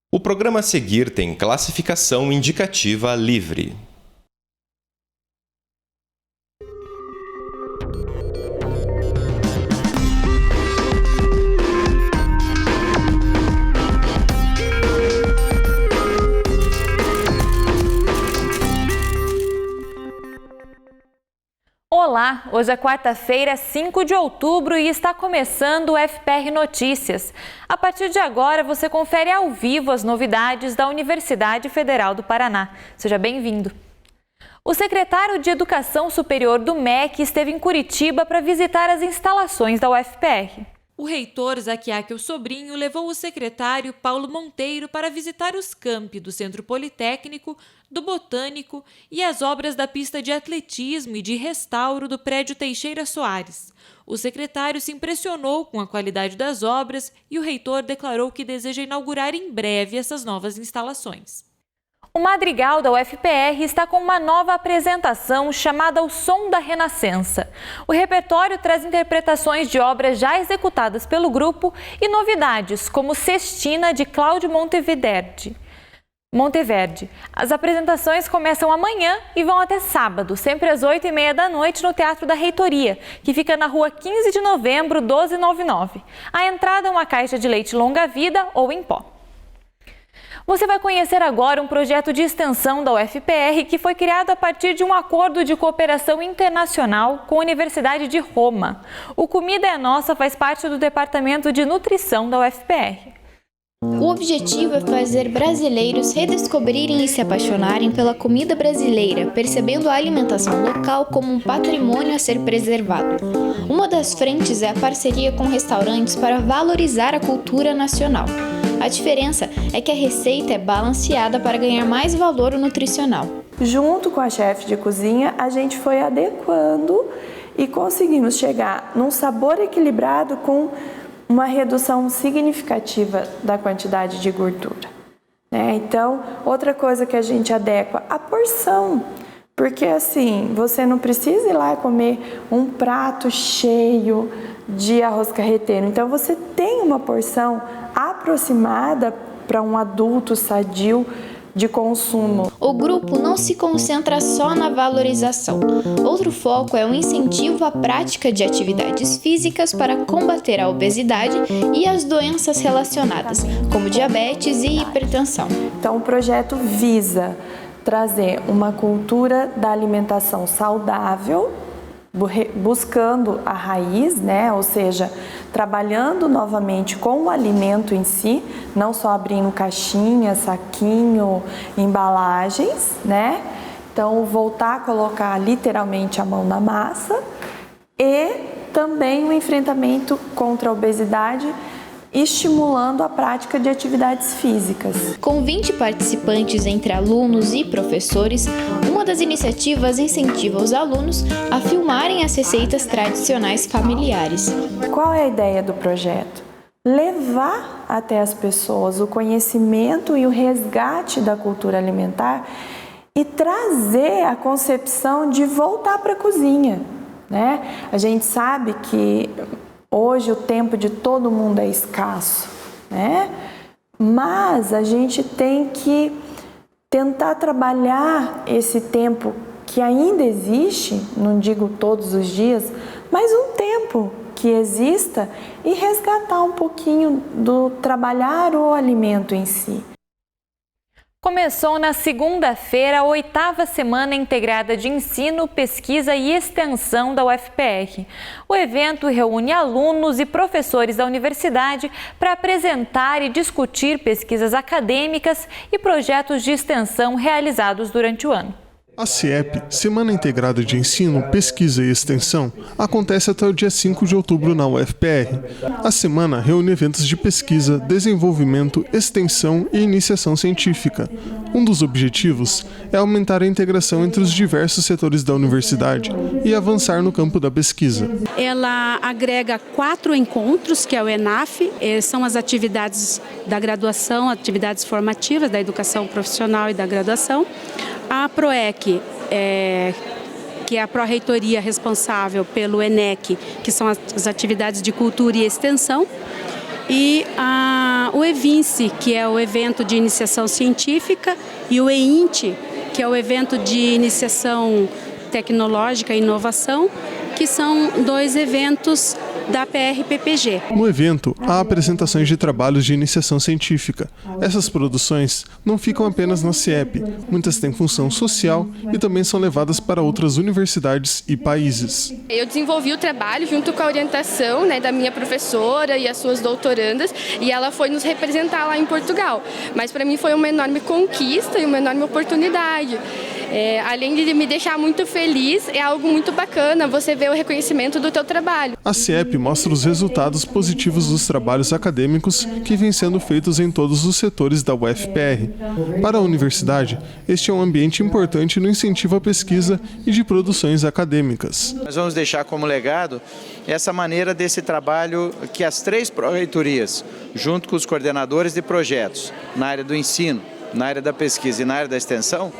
O programa a seguir tem classificação indicativa livre. Olá, hoje é quarta-feira, 5 de outubro e está começando o FPR Notícias. A partir de agora, você confere ao vivo as novidades da Universidade Federal do Paraná. Seja bem-vindo. O secretário de Educação Superior do MEC esteve em Curitiba para visitar as instalações da UFPR. O reitor Zaquiáquio Sobrinho levou o secretário Paulo Monteiro para visitar os campi do Centro Politécnico, do Botânico e as obras da pista de atletismo e de restauro do prédio Teixeira Soares. O secretário se impressionou com a qualidade das obras e o reitor declarou que deseja inaugurar em breve essas novas instalações. O Madrigal da UFPR está com uma nova apresentação chamada O Som da Renascença. O repertório traz interpretações de obras já executadas pelo grupo e novidades, como Sestina, de Cláudio Monteverde. As apresentações começam amanhã e vão até sábado, sempre às 8h30 da noite no Teatro da Reitoria, que fica na rua 15 de novembro, 1299. A entrada é uma caixa de leite longa-vida ou em pó. Você vai conhecer agora um projeto de extensão da UFPR que foi criado a partir de um acordo de cooperação internacional com a Universidade de Roma. O Comida é Nossa faz parte do Departamento de Nutrição da UFPR. O objetivo é fazer brasileiros redescobrirem e se apaixonarem pela comida brasileira, percebendo a alimentação local como um patrimônio a ser preservado. Uma das frentes é a parceria com restaurantes para valorizar a cultura nacional. A diferença é que a receita é balanceada para ganhar mais valor nutricional. Junto com a chefe de cozinha, a gente foi adequando e conseguimos chegar num sabor equilibrado com uma redução significativa da quantidade de gordura. Então, outra coisa que a gente adequa, a porção. Porque assim, você não precisa ir lá comer um prato cheio de arroz carreteiro. Então, você tem uma porção aproximada para um adulto sadio de consumo. O grupo não se concentra só na valorização. Outro foco é o incentivo à prática de atividades físicas para combater a obesidade e as doenças relacionadas, como diabetes e hipertensão. Então, o projeto visa trazer uma cultura da alimentação saudável, buscando a raiz, ou seja, trabalhando novamente com o alimento em si, não só abrindo caixinha, saquinho, embalagens, Então, voltar a colocar literalmente a mão na massa e também o enfrentamento contra a obesidade, estimulando a prática de atividades físicas. Com 20 participantes entre alunos e professores, uma das iniciativas incentiva os alunos a filmarem as receitas tradicionais familiares. Qual é a ideia do projeto? Levar até as pessoas o conhecimento e o resgate da cultura alimentar e trazer a concepção de voltar para a cozinha, A gente sabe que hoje o tempo de todo mundo é escasso, Mas a gente tem que tentar trabalhar esse tempo que ainda existe, não digo todos os dias, mas um tempo que exista e resgatar um pouquinho do trabalhar o alimento em si. Começou na segunda-feira a 8ª Semana Integrada de Ensino, Pesquisa e Extensão da UFPR. O evento reúne alunos e professores da universidade para apresentar e discutir pesquisas acadêmicas e projetos de extensão realizados durante o ano. A CIEP, Semana Integrada de Ensino, Pesquisa e Extensão, acontece até o dia 5 de outubro na UFPR. A semana reúne eventos de pesquisa, desenvolvimento, extensão e iniciação científica. Um dos objetivos é aumentar a integração entre os diversos setores da universidade e avançar no campo da pesquisa. Ela agrega 4 encontros, que é o ENAF, são as atividades da graduação, atividades formativas da educação profissional e da graduação. A PROEC, que é a pró-reitoria responsável pelo ENEC, que são as atividades de cultura e extensão. e o EVINCE, que é o evento de iniciação científica, e o EINT, que é o evento de iniciação tecnológica e inovação, que são 2 eventos da PR-PPG. No evento, há apresentações de trabalhos de iniciação científica. Essas produções não ficam apenas na CIEP, muitas têm função social e também são levadas para outras universidades e países. Eu desenvolvi o trabalho junto com a orientação, da minha professora e as suas doutorandas, e ela foi nos representar lá em Portugal. Mas para mim foi uma enorme conquista e uma enorme oportunidade. Além de me deixar muito feliz, é algo muito bacana você ver o reconhecimento do teu trabalho. A CIEP mostra os resultados positivos dos trabalhos acadêmicos que vêm sendo feitos em todos os setores da UFPR. Para a universidade, este é um ambiente importante no incentivo à pesquisa e de produções acadêmicas. Nós vamos deixar como legado essa maneira desse trabalho que as 3 pró-reitorias, junto com os coordenadores de projetos na área do ensino, na área da pesquisa e na área da extensão,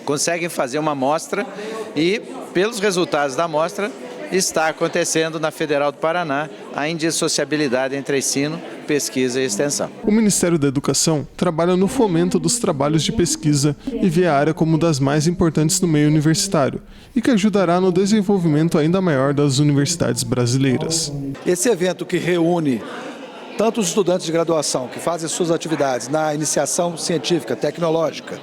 conseguem fazer uma amostra e, pelos resultados da amostra, está acontecendo na Federal do Paraná a indissociabilidade entre ensino, pesquisa e extensão. O Ministério da Educação trabalha no fomento dos trabalhos de pesquisa e vê a área como uma das mais importantes no meio universitário e que ajudará no desenvolvimento ainda maior das universidades brasileiras. Esse evento que reúne tanto os estudantes de graduação que fazem suas atividades na iniciação científica, tecnológica,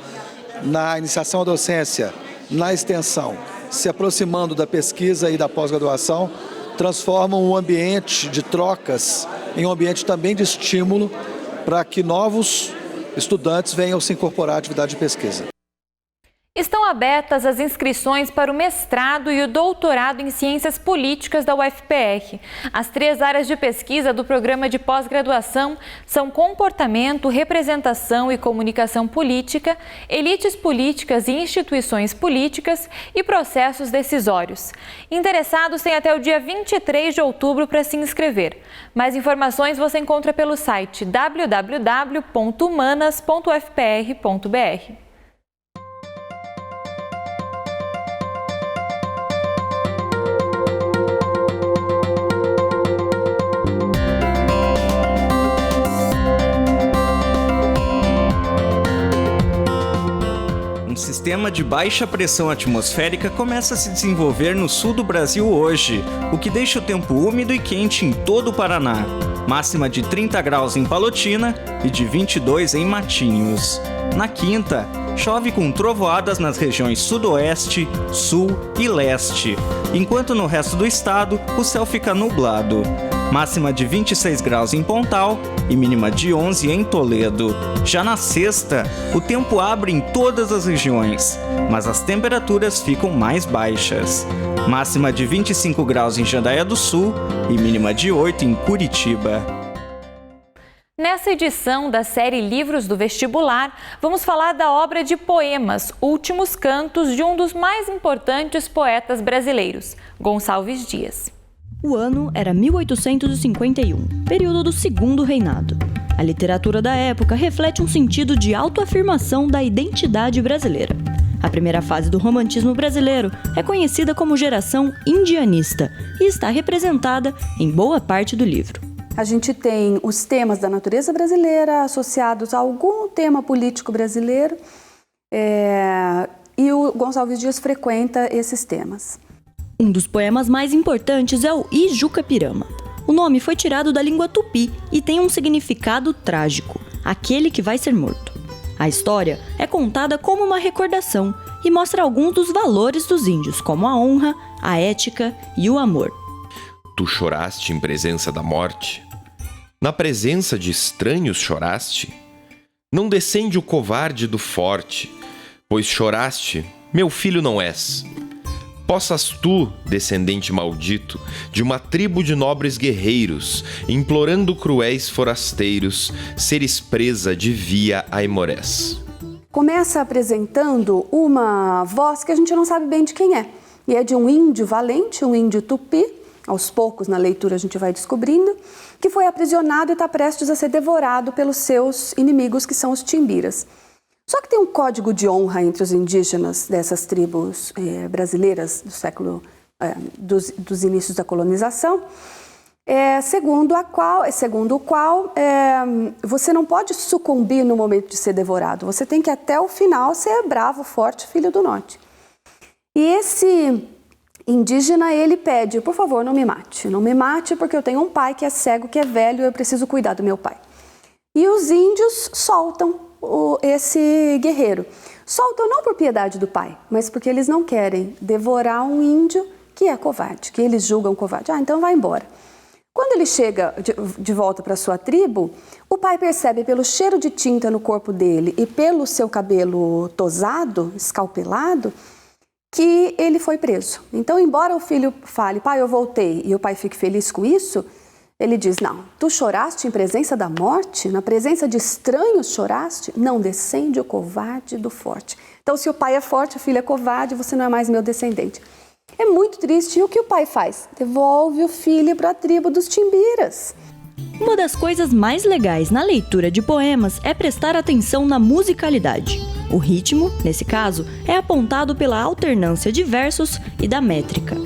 na iniciação à docência, na extensão, se aproximando da pesquisa e da pós-graduação, transformam um ambiente de trocas em um ambiente também de estímulo para que novos estudantes venham se incorporar à atividade de pesquisa. Estão abertas as inscrições para o mestrado e o doutorado em Ciências Políticas da UFPR. As 3 áreas de pesquisa do programa de pós-graduação são comportamento, representação e comunicação política, elites políticas e instituições políticas e processos decisórios. Interessados têm até o dia 23 de outubro para se inscrever. Mais informações você encontra pelo site www.humanas.ufpr.br. Um sistema de baixa pressão atmosférica começa a se desenvolver no sul do Brasil hoje, o que deixa o tempo úmido e quente em todo o Paraná. Máxima de 30 graus em Palotina e de 22 em Matinhos. Na quinta, chove com trovoadas nas regiões sudoeste, sul e leste, enquanto no resto do estado o céu fica nublado. Máxima de 26 graus em Pontal e mínima de 11 em Toledo. Já na sexta, o tempo abre em todas as regiões, mas as temperaturas ficam mais baixas. Máxima de 25 graus em Jandaia do Sul e mínima de 8 em Curitiba. Nessa edição da série Livros do Vestibular, vamos falar da obra de poemas Últimos Cantos de um dos mais importantes poetas brasileiros, Gonçalves Dias. O ano era 1851, período do Segundo Reinado. A literatura da época reflete um sentido de autoafirmação da identidade brasileira. A primeira fase do romantismo brasileiro é conhecida como geração indianista e está representada em boa parte do livro. A gente tem os temas da natureza brasileira associados a algum tema político brasileiro e o Gonçalves Dias frequenta esses temas. Um dos poemas mais importantes é o Ijucapirama. O nome foi tirado da língua tupi e tem um significado trágico, aquele que vai ser morto. A história é contada como uma recordação e mostra alguns dos valores dos índios, como a honra, a ética e o amor. Tu choraste em presença da morte? Na presença de estranhos choraste? Não descende o covarde do forte, pois choraste, meu filho não és. Possas tu, descendente maldito, de uma tribo de nobres guerreiros, implorando cruéis forasteiros, seres presa de via aimorés. Começa apresentando uma voz que a gente não sabe bem de quem é. E é de um índio valente, um índio tupi, aos poucos na leitura a gente vai descobrindo, que foi aprisionado e está prestes a ser devorado pelos seus inimigos, que são os timbiras. Só que tem um código de honra entre os indígenas dessas tribos brasileiras do século dos inícios da colonização, segundo o qual você não pode sucumbir no momento de ser devorado. Você tem que até o final ser bravo, forte, filho do norte. E esse indígena, ele pede, por favor, não me mate porque eu tenho um pai que é cego, que é velho, e eu preciso cuidar do meu pai. E os índios soltam esse guerreiro. Soltam não por piedade do pai, mas porque eles não querem devorar um índio que é covarde, que eles julgam covarde. Então vai embora. Quando ele chega de volta para sua tribo, o pai percebe pelo cheiro de tinta no corpo dele e pelo seu cabelo tosado, escalpelado, que ele foi preso. Então, embora o filho fale, pai, eu voltei, e o pai fique feliz com isso, ele diz, não, tu choraste em presença da morte? Na presença de estranhos choraste? Não descende o covarde do forte. Então, se o pai é forte, o filho é covarde, você não é mais meu descendente. É muito triste. E o que o pai faz? Devolve o filho para a tribo dos Timbiras. Uma das coisas mais legais na leitura de poemas é prestar atenção na musicalidade. O ritmo, nesse caso, é apontado pela alternância de versos e da métrica.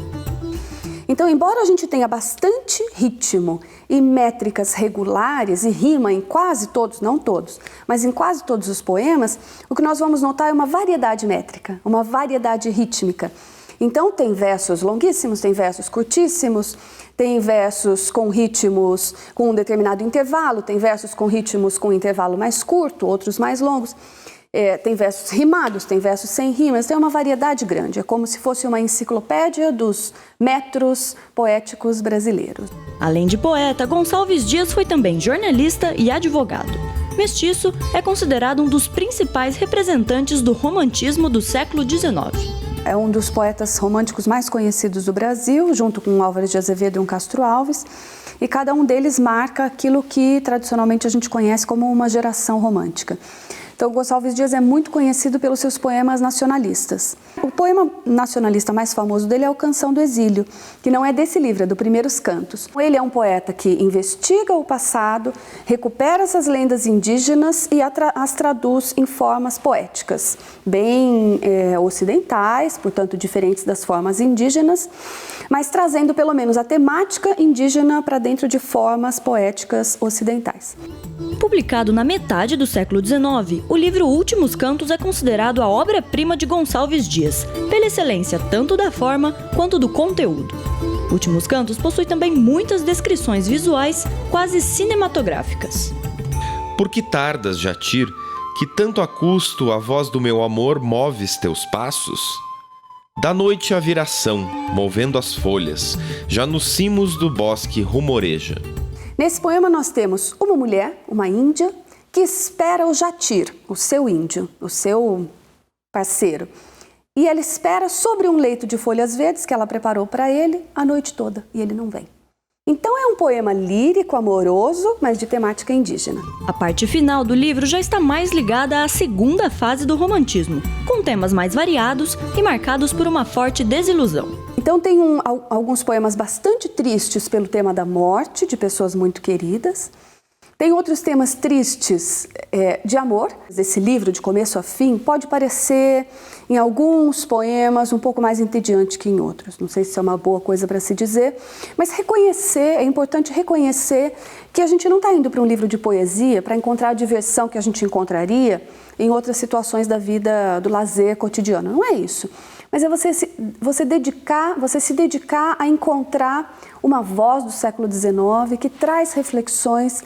Então, embora a gente tenha bastante ritmo e métricas regulares e rima em quase todos, não todos, mas em quase todos os poemas, o que nós vamos notar é uma variedade métrica, uma variedade rítmica. Então, tem versos longuíssimos, tem versos curtíssimos, tem versos com ritmos com um determinado intervalo, tem versos com ritmos com intervalo mais curto, outros mais longos. Tem versos rimados, tem versos sem rimas, tem uma variedade grande. É como se fosse uma enciclopédia dos metros poéticos brasileiros. Além de poeta, Gonçalves Dias foi também jornalista e advogado. Mestiço é considerado um dos principais representantes do romantismo do século XIX. É um dos poetas românticos mais conhecidos do Brasil, junto com Álvares de Azevedo e Castro Alves, e cada um deles marca aquilo que tradicionalmente a gente conhece como uma geração romântica. Então, Gonçalves Dias é muito conhecido pelos seus poemas nacionalistas. O poema nacionalista mais famoso dele é o Canção do Exílio, que não é desse livro, é do Primeiros Cantos. Ele é um poeta que investiga o passado, recupera essas lendas indígenas e as traduz em formas poéticas, bem ocidentais, portanto diferentes das formas indígenas, mas trazendo pelo menos a temática indígena para dentro de formas poéticas ocidentais. Publicado na metade do século XIX, o livro Últimos Cantos é considerado a obra-prima de Gonçalves Dias, pela excelência tanto da forma quanto do conteúdo. Últimos Cantos possui também muitas descrições visuais quase cinematográficas. Por que tardas, Jatir, que tanto a custo a voz do meu amor moves teus passos? Da noite a viração, movendo as folhas, já nos cimos do bosque rumoreja. Nesse poema nós temos uma mulher, uma índia, que espera o Jatir, o seu índio, o seu parceiro. E ela espera sobre um leito de folhas verdes que ela preparou para ele a noite toda, e ele não vem. Então é um poema lírico, amoroso, mas de temática indígena. A parte final do livro já está mais ligada à segunda fase do romantismo, com temas mais variados e marcados por uma forte desilusão. Então tem alguns poemas bastante tristes pelo tema da morte de pessoas muito queridas. Tem outros temas tristes de amor. Esse livro, de começo a fim, pode parecer, em alguns poemas, um pouco mais entediante que em outros. Não sei se é uma boa coisa para se dizer, mas é importante reconhecer que a gente não está indo para um livro de poesia para encontrar a diversão que a gente encontraria em outras situações da vida, do lazer cotidiano. Não é isso. Mas é você se dedicar a encontrar uma voz do século XIX que traz reflexões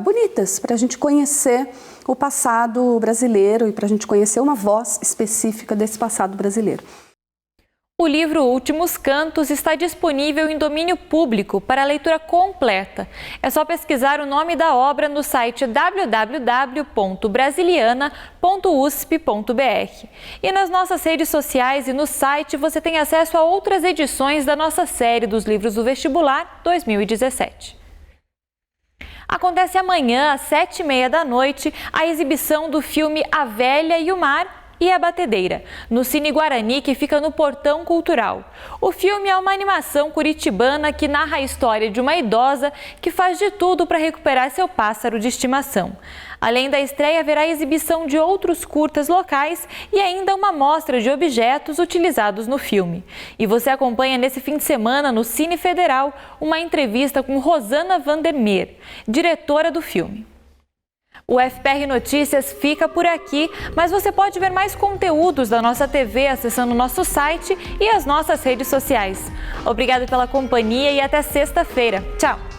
bonitas para a gente conhecer o passado brasileiro e para a gente conhecer uma voz específica desse passado brasileiro. O livro Últimos Cantos está disponível em domínio público para leitura completa. É só pesquisar o nome da obra no site www.brasiliana.usp.br. E nas nossas redes sociais e no site você tem acesso a outras edições da nossa série dos livros do Vestibular 2017. Acontece amanhã, às 19h30 da noite, a exibição do filme A Velha e o Mar, e A Batedeira, no Cine Guarani, que fica no Portão Cultural. O filme é uma animação curitibana que narra a história de uma idosa que faz de tudo para recuperar seu pássaro de estimação. Além da estreia, haverá exibição de outros curtas locais e ainda uma mostra de objetos utilizados no filme. E você acompanha nesse fim de semana no Cine Federal uma entrevista com Rosana Vandermeer, diretora do filme. O FPR Notícias fica por aqui, mas você pode ver mais conteúdos da nossa TV acessando o nosso site e as nossas redes sociais. Obrigada pela companhia e até sexta-feira. Tchau!